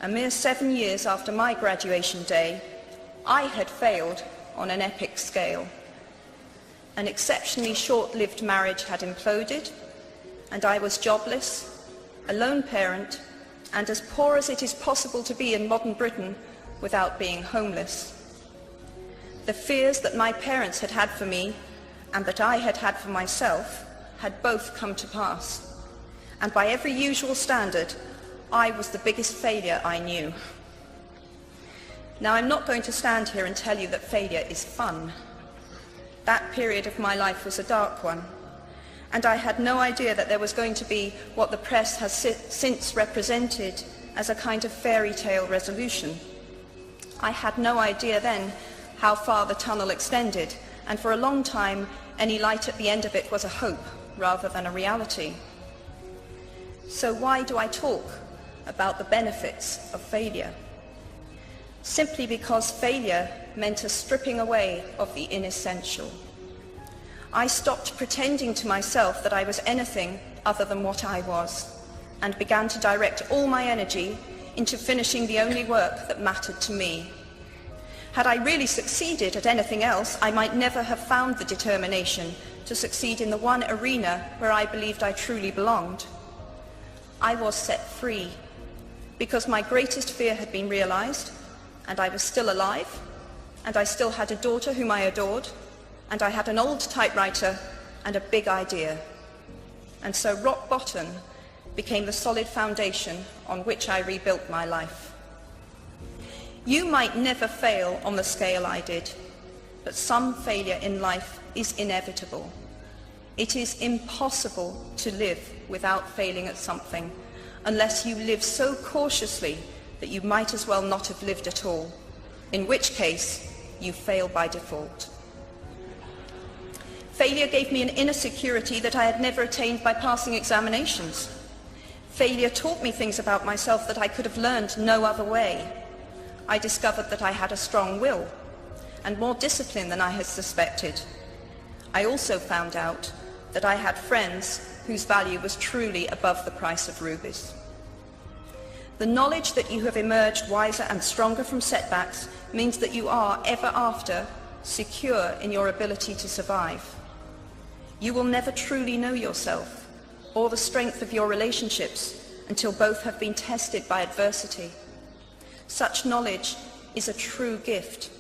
a mere 7 years after my graduation day, I had failed on an epic scale. An exceptionally short-lived marriage had imploded, and I was jobless, a lone parent, and as poor as it is possible to be in modern Britain without being homeless. The fears that my parents had had for me and that I had had for myself had both come to pass, and by every usual standard, I was the biggest failure I knew. Now, I'm not going to stand here and tell you that failure is fun. That period of my life was a dark one, and I had no idea that there was going to be what the press has since represented as a kind of fairy tale resolution. I had no idea then how far the tunnel extended, and for a long time any light at the end of it was a hope rather than a reality. So why do I talk about the benefits of failure? Simply because failure meant a stripping away of the inessential. I stopped pretending to myself that I was anything other than what I was, and began to direct all my energy into finishing the only work that mattered to me. Had I really succeeded at anything else, I might never have found the determination to succeed in the one arena where I believed I truly belonged. I was set free because my greatest fear had been realized, and I was still alive, and I still had a daughter whom I adored, and I had an old typewriter and a big idea. And so rock bottom became the solid foundation on which I rebuilt my life. You might never fail on the scale I did, but some failure in life is inevitable. It is impossible to live without failing at something, unless you live so cautiously that you might as well not have lived at all, in which case you fail by default. Failure gave me an inner security that I had never attained by passing examinations. Failure taught me things about myself that I could have learned no other way. I discovered that I had a strong will and more discipline than I had suspected. I also found out that I had friends whose value was truly above the price of rubies. The knowledge that you have emerged wiser and stronger from setbacks means that you are, ever after, secure in your ability to survive. You will never truly know yourself or the strength of your relationships until both have been tested by adversity. Such knowledge is a true gift,